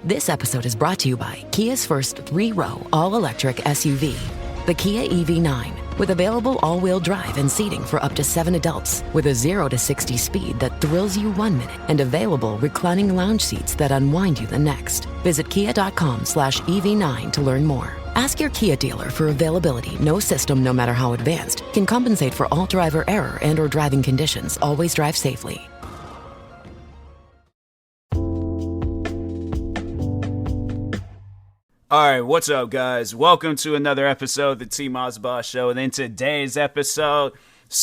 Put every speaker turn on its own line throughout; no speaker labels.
This episode is brought to you by Kia's first 3-row all-electric SUV, the Kia EV9, with available all-wheel drive and seating for up to 7 adults, with a 0 to 60 speed that thrills you 1 minute, and available reclining lounge seats that unwind you the next. Visit kia.com/EV9 to learn more. Ask your Kia dealer for availability. No system, no matter how advanced, can compensate for all driver error and or driving conditions. Always drive safely.
Alright, what's up guys? Welcome to another episode of the TMossBoss Show. And in today's episode,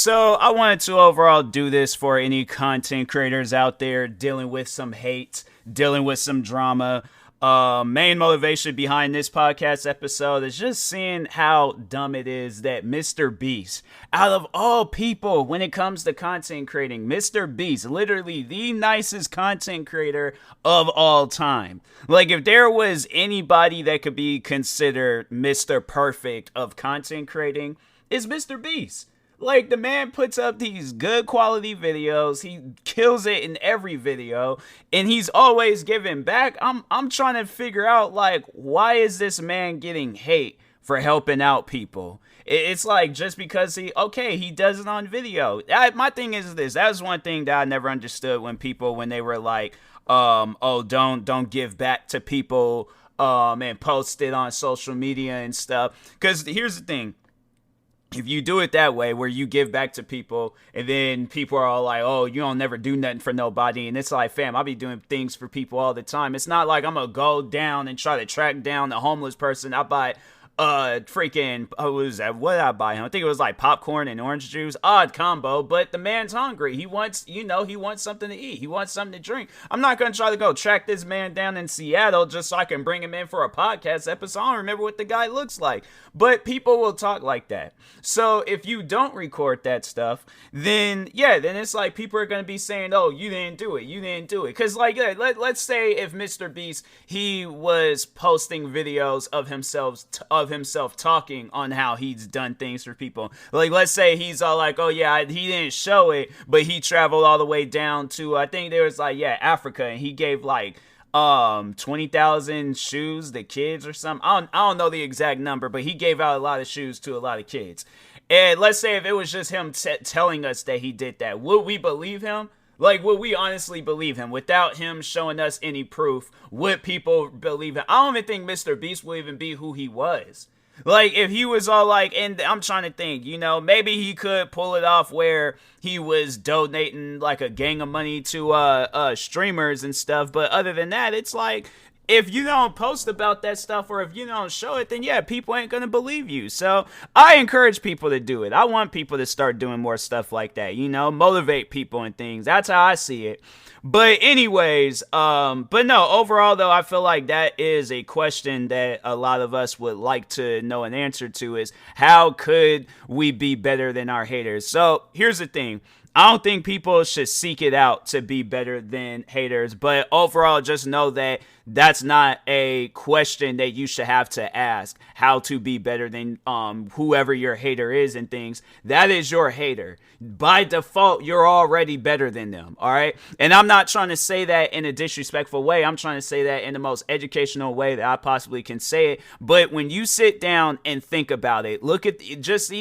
I wanted to overall do this for any content creators out there dealing with some hate, dealing with some drama. Main motivation behind this podcast episode is just seeing how dumb it is that Mr. Beast, out of all people when it comes to content creating, Mr. Beast, literally the nicest content creator of all time. Like, if there was anybody that could be considered Mr. Perfect of content creating, it's Mr. Beast. Like, the man puts up these good quality videos. He kills it in every video, and he's always giving back. I'm trying to figure out, like, why is this man getting hate for helping out people? It's like, just because he does it on video. My thing is this. That was one thing that I never understood when they were like, don't give back to people, and post it on social media and stuff. Because here's the thing. If you do it that way, where you give back to people, and then people are all like, oh, you don't never do nothing for nobody. And it's like, fam, I be doing things for people all the time. It's not like I'm going to go down and try to track down a homeless person. I buy freaking, what did I buy him? I think it was like popcorn and orange juice. Odd combo, but the man's hungry. He wants something to eat. He wants something to drink. I'm not going to try to go track this man down in Seattle just so I can bring him in for a podcast episode. I don't remember what the guy looks like, but people will talk like that. So if you don't record that stuff, then it's like people are going to be saying, oh, you didn't do it. Cause like, let's say if Mr. Beast, he was posting videos of himself talking on how he's done things for people. Like, let's say he's all like, oh yeah, he didn't show it, but he traveled all the way down to, I think there was like, Africa, and he gave like 20,000 shoes to kids or something. I don't know the exact number, but he gave out a lot of shoes to a lot of kids. And let's say if it was just him telling us that he did that, would we believe him? Like, would we honestly believe him without him showing us any proof? Would people believe him? I don't even think Mr. Beast will even be who he was. Like, if he was all like, and I'm trying to think, maybe he could pull it off where he was donating like a gang of money to streamers and stuff. But other than that, it's like, if you don't post about that stuff, or if you don't show it, then people ain't gonna believe you. So I encourage people to do it. I want people to start doing more stuff like that, motivate people and things. That's how I see it. But anyways, but no, overall though, I feel like that is a question that a lot of us would like to know an answer to, is how could we be better than our haters? So here's the thing. I don't think people should seek it out to be better than haters, but overall, just know that that's not a question that you should have to ask, how to be better than whoever your hater is and things. That is your hater. By default, you're already better than them, all right? And I'm not trying to say that in a disrespectful way. I'm trying to say that in the most educational way that I possibly can say it. But when you sit down and think about it, just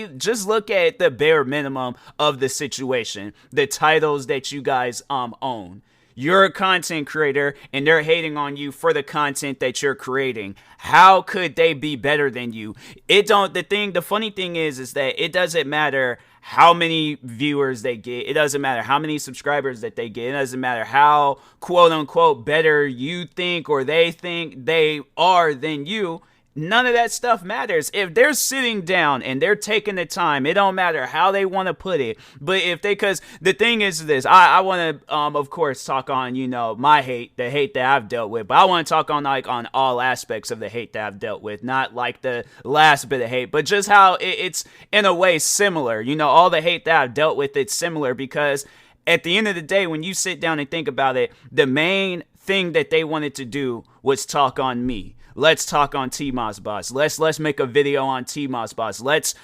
look at the bare minimum of the situation, the titles that you guys own. You're a content creator and they're hating on you for the content that you're creating. How could they be better than you? The funny thing is that it doesn't matter how many viewers they get. It doesn't matter how many subscribers that they get. It doesn't matter how quote unquote better you think or they think they are than you. None of that stuff matters. If they're sitting down and they're taking the time, it don't matter how they want to put it. But because the thing is this, I want to, of course, talk on, my hate, the hate that I've dealt with. But I want to talk on on all aspects of the hate that I've dealt with. Not like the last bit of hate, but just how it's in a way similar. All the hate that I've dealt with, it's similar because at the end of the day, when you sit down and think about it, the main thing that they wanted to do was talk on me. Let's talk on TMossBoss. Let's make a video on TMossBoss. Let's,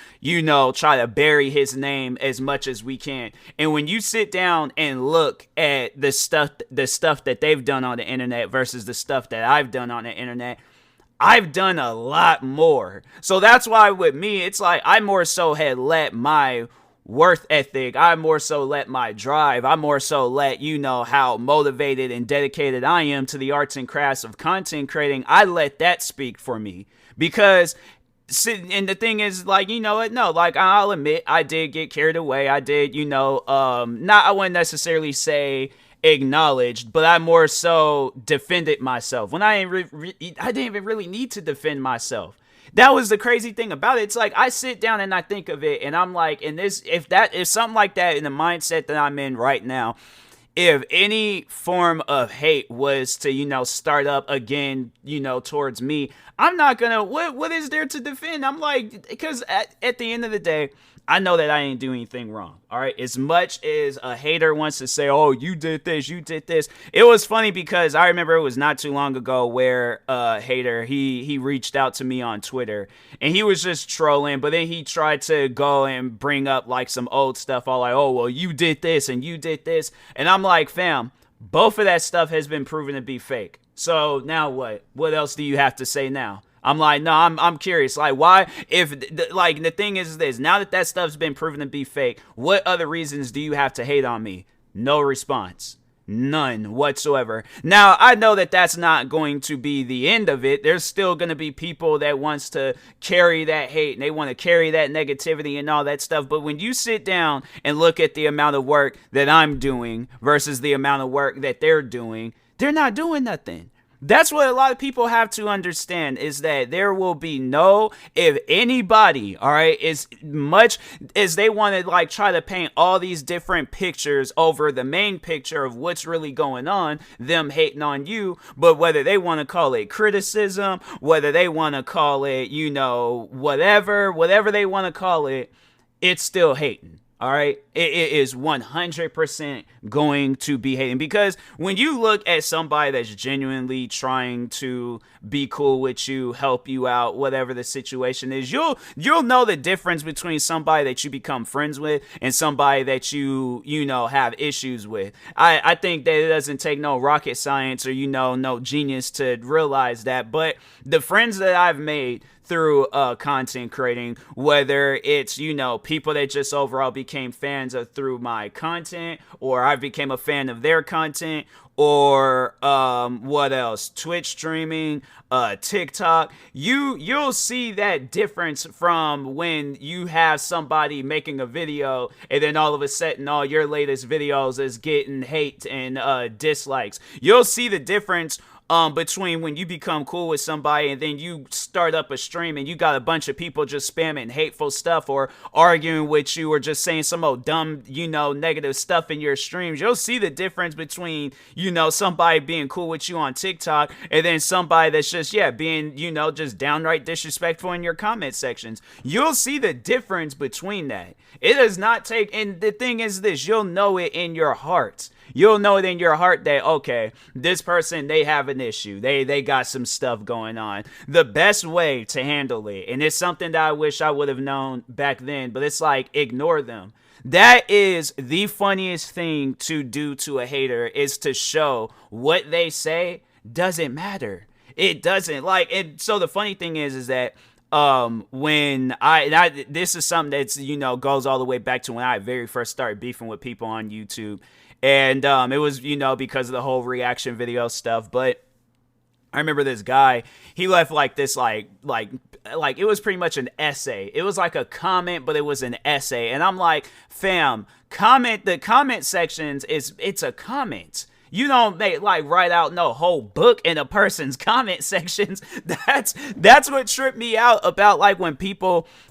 try to bury his name as much as we can. And when you sit down and look at the stuff that they've done on the internet versus the stuff that I've done on the internet, I've done a lot more. So that's why with me, it's like I more so had let my worth ethic, I more so let my drive, I more so let how motivated and dedicated I am to the arts and crafts of content creating. I let that speak for me, because and the thing is, like, I'll admit I did get carried away. I did, I wouldn't necessarily say acknowledged, but I more so defended myself when I didn't even really need to defend myself. That was the crazy thing about it. It's like I sit down and I think of it, and I'm like, if something like that in the mindset that I'm in right now, if any form of hate was to, start up again, towards me, I'm not gonna, what is there to defend? I'm like, because at the end of the day, I know that I ain't do anything wrong. All right. As much as a hater wants to say, oh, you did this. It was funny because I remember it was not too long ago where a hater, he reached out to me on Twitter and he was just trolling. But then he tried to go and bring up like some old stuff. All like, oh, well, you did this and you did this. And I'm like, fam, both of that stuff has been proven to be fake. So now what? What else do you have to say now? I'm like, no, I'm curious. Like, why? If, like, the thing is this, now that stuff's been proven to be fake, what other reasons do you have to hate on me? No response. None whatsoever. Now, I know that that's not going to be the end of it. There's still going to be people that wants to carry that hate and they want to carry that negativity and all that stuff. But when you sit down and look at the amount of work that I'm doing versus the amount of work that they're not doing nothing. That's what a lot of people have to understand, is that there will be if anybody, all right, as much as they want to like try to paint all these different pictures over the main picture of what's really going on, them hating on you, but whether they want to call it criticism, whether they want to call it, whatever they want to call it, it's still hating. All right, it is 100% going to be hating, because when you look at somebody that's genuinely trying to be cool with you, help you out, whatever the situation is, you'll know the difference between somebody that you become friends with and somebody that you have issues with. I think that it doesn't take no rocket science or no genius to realize that. But the friends that I've made through content creating, whether it's people that just overall became fans of through my content, or I became a fan of their content, or what else, Twitch streaming, TikTok, you'll see that difference from when you have somebody making a video and then all of a sudden all your latest videos is getting hate and dislikes. You'll see the difference between when you become cool with somebody and then you start up a stream and you got a bunch of people just spamming hateful stuff or arguing with you or just saying some old dumb, negative stuff in your streams. You'll see the difference between, somebody being cool with you on TikTok and then somebody that's just, being, just downright disrespectful in your comment sections. You'll see the difference between that. It does not take, and the thing is this, you'll know it in your heart. You'll know it in your heart that, okay, this person, they have an issue. They got some stuff going on. The best way to handle it, and it's something that I wish I would have known back then, but it's like, ignore them. That is the funniest thing to do to a hater, is to show what they say doesn't matter. It doesn't. And so the funny thing is that when this is something that's, goes all the way back to when I very first started beefing with people on YouTube. And it was, because of the whole reaction video stuff. But I remember this guy, he left like this, like it was pretty much an essay. It was like a comment, but it was an essay. And I'm like, fam, the comment sections it's a comment. You don't write out no whole book in a person's comment sections. That's what tripped me out about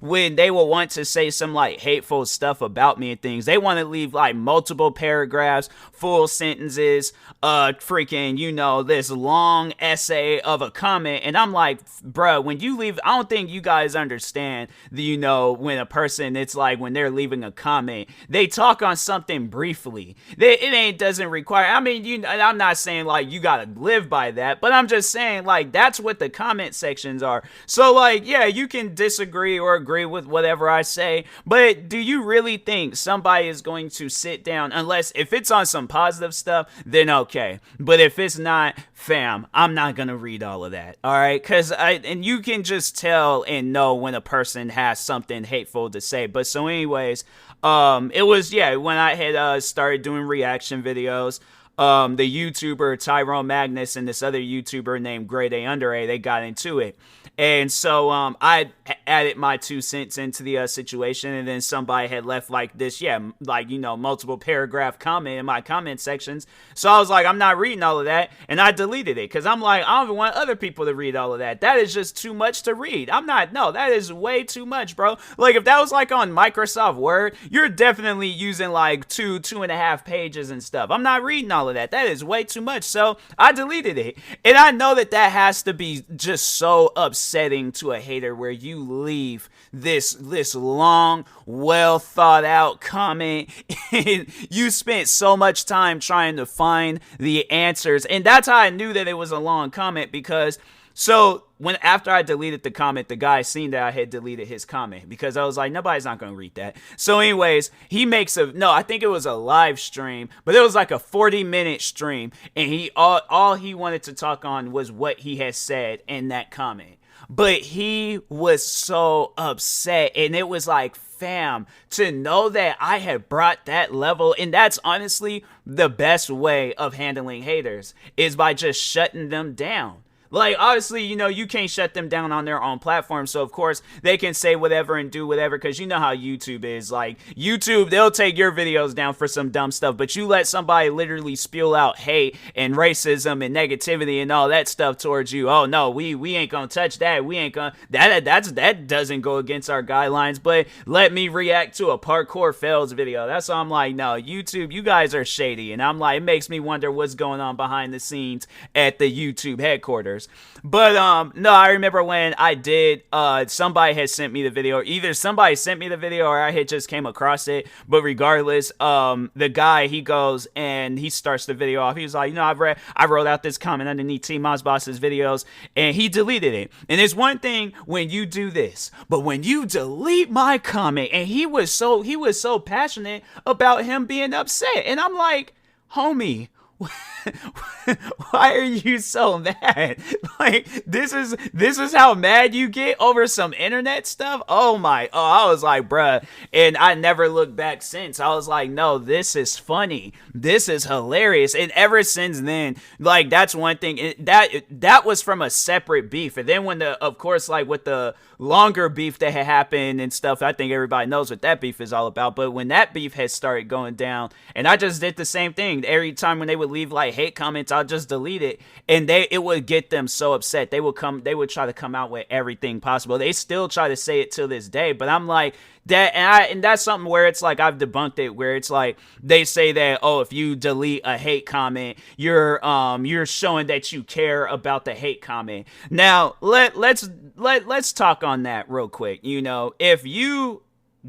when they will want to say some hateful stuff about me and things. They want to leave multiple paragraphs, full sentences, freaking, this long essay of a comment. And I'm like, bruh, when you leave, I don't think you guys understand when a person, it's when they're leaving a comment, they talk on something briefly. It doesn't require, I mean, and I'm not saying like you gotta live by that, but I'm just saying like that's what the comment sections are. So like, yeah, you can disagree or agree with whatever I say, but do you really think somebody is going to sit down, unless if it's on some positive stuff, then okay. But if it's not, fam, I'm not gonna read all of that. All right, and you can just tell and know when a person has something hateful to say. But so anyways, it was, yeah, when I had started doing reaction videos, the YouTuber Tyrone Magnus and this other YouTuber named Grade A Under A, they got into it. And so I added my 2 cents into the situation, and then somebody had left like this, multiple paragraph comment in my comment sections. So I was like, I'm not reading all of that, and I deleted it because I'm like, I don't even want other people to read all of that. That is just too much to read. That is way too much, bro. Like if that was like on Microsoft Word, you're definitely using like 2.5 pages and stuff. I'm not reading all of that. That is way too much. So I deleted it, and I know that has to be just so upsetting to a hater where you leave this long, well thought out comment and you spent so much time trying to find the answers. And that's how I knew that it was a long comment, because after I deleted the comment, the guy seen that I had deleted his comment, because I was like, nobody's not going to read that. So anyways, he makes I think it was a live stream, but it was like a 40-minute stream, and all he wanted to talk on was what he had said in that comment. But he was so upset, and it was like, fam, to know that I had brought that level, and that's honestly the best way of handling haters, is by just shutting them down. Like, obviously, you can't shut them down on their own platform. So, of course, they can say whatever and do whatever, because you know how YouTube is. Like, YouTube, they'll take your videos down for some dumb stuff, but you let somebody literally spew out hate and racism and negativity and all that stuff towards you. Oh, no, we ain't gonna touch that. We ain't gonna... That doesn't go against our guidelines, but let me react to a parkour fails video. That's why I'm like, no, YouTube, you guys are shady. And I'm like, it makes me wonder what's going on behind the scenes at the YouTube headquarters. But no, I remember when I did, somebody had sent me the video. Either somebody sent me the video or I had just came across it. But regardless, the guy, he goes and he starts the video off. He was like, I wrote out this comment underneath TMossBoss's videos, and he deleted it. And it's one thing when you do this, but when you delete my comment, and he was so passionate about him being upset, and I'm like, homie, why are you so mad? Like, this is how mad you get over some internet stuff? I was like, bruh. And I never looked back since. I was like, no, this is funny. This is hilarious. And ever since then, like, that's one thing. That was from a separate beef. And then when of course, like with the longer beef that had happened and stuff, I think everybody knows what that beef is all about. But when that beef had started going down, and I just did the same thing. Every time when they would leave like hate comments, I'll just delete it, and it would get them so upset. They would try to come out with everything possible. They still try to say it till this day, but I'm like, that, and that's something where it's like I've debunked it, where it's like they say that, oh, if you delete a hate comment, you're showing that you care about the hate comment. Now let's talk on that real quick. If you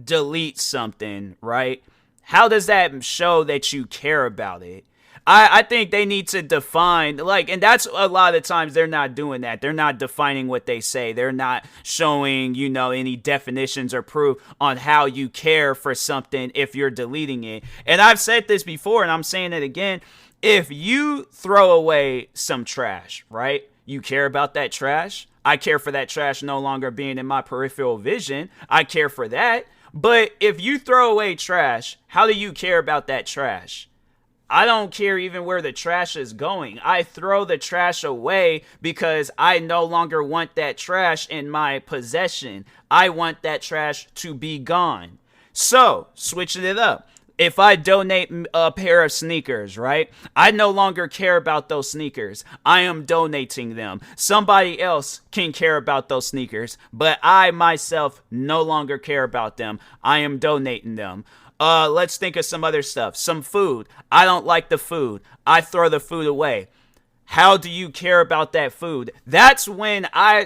delete something, right, how does that show that you care about it? I think they need to define, like, and that's a lot of the times they're not doing that. They're not defining what they say. They're not showing, any definitions or proof on how you care for something if you're deleting it. And I've said this before, and I'm saying it again. If you throw away some trash, right? You care about that trash. I care for that trash no longer being in my peripheral vision. I care for that. But if you throw away trash, how do you care about that trash? I don't care even where the trash is going. I throw the trash away because I no longer want that trash in my possession. I want that trash to be gone. So, switching it up. If I donate a pair of sneakers, right? I no longer care about those sneakers. I am donating them. Somebody else can care about those sneakers, but I myself no longer care about them. I am donating them. Let's think of some other stuff. Some food. I don't like the food. I throw the food away. How do you care about that food? That's when I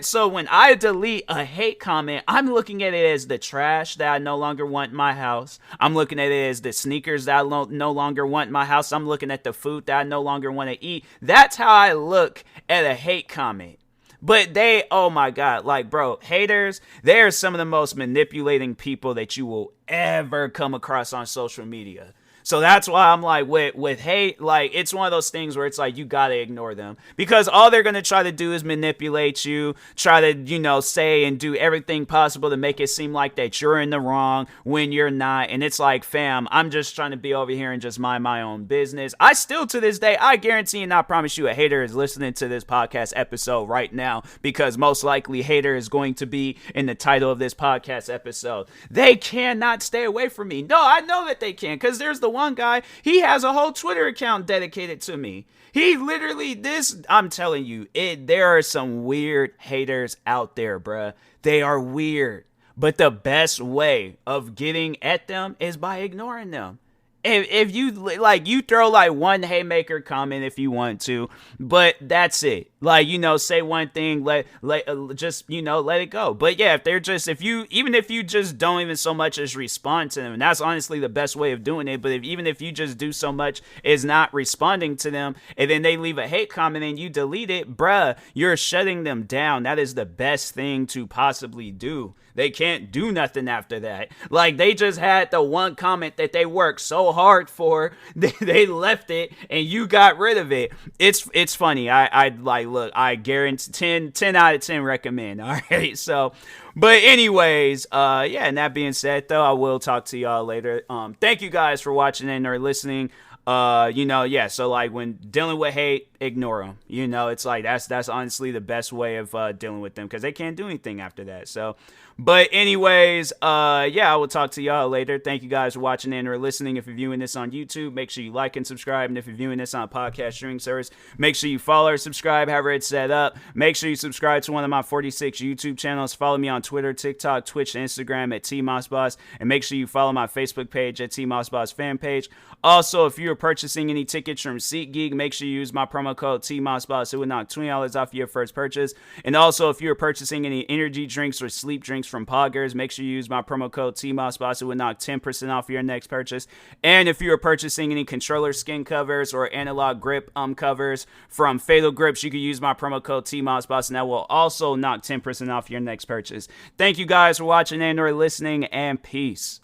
delete a hate comment, I'm looking at it as the trash that I no longer want in my house. I'm looking at it as the sneakers that I no longer want in my house. I'm looking at the food that I no longer want to eat. That's how I look at a hate comment. But oh my God, like, bro, haters, they're some of the most manipulating people that you will ever come across on social media. So that's why I'm like, with hate, like, it's one of those things where it's like, you gotta ignore them. Because all they're gonna try to do is manipulate you, try to, say and do everything possible to make it seem like that you're in the wrong when you're not. And it's like, fam, I'm just trying to be over here and just mind my own business. I still, to this day, I guarantee and I promise you, a hater is listening to this podcast episode right now, because most likely hater is going to be in the title of this podcast episode. They cannot stay away from me. No, I know that they can, because there's the one guy, he has a whole Twitter account dedicated to me. He literally, I'm telling you, there are some weird haters out there, bruh. They are weird. But the best way of getting at them is by ignoring them. If you, like, you throw like one haymaker comment if you want to, but that's it. Like, say one thing, let it go. But yeah, even if you just don't even so much as respond to them, and that's honestly the best way of doing it. But even if you just do so much as not responding to them, and then they leave a hate comment and you delete it, bruh, you're shutting them down. That is the best thing to possibly do. They can't do nothing after that. Like, they just had the one comment that they worked so hard for, they left it and you got rid of it. It's funny. Look, I guarantee 10 out of 10 recommend. All right. So, but anyways, yeah, and that being said, though, I will talk to y'all later. Thank you guys for watching and or listening. Yeah, so like when dealing with hate, ignore them. It's like that's honestly the best way of dealing with them, because they can't do anything after that. So, but anyways, yeah, I will talk to y'all later. Thank you guys for watching and or listening. If you're viewing this on YouTube, make sure you like and subscribe. And if you're viewing this on a podcast streaming service, make sure you follow or subscribe, however it's set up. Make sure you subscribe to one of my 46 YouTube channels. Follow me on Twitter, TikTok, Twitch, and Instagram at TMossBoss. And make sure you follow my Facebook page at TMossBoss fan page. Also, if you're purchasing any tickets from SeatGeek, make sure you use my promo code TMossBoss. It would knock $20 off your first purchase. And also, if you're purchasing any energy drinks or sleep drinks from Poggers, make sure you use my promo code TMossBoss. It would knock 10% off your next purchase. And if you're purchasing any controller skin covers or analog grip covers from Fatal Grips, you can use my promo code TMossBoss, and that will also knock 10% off your next purchase. Thank you guys for watching and or listening, and peace.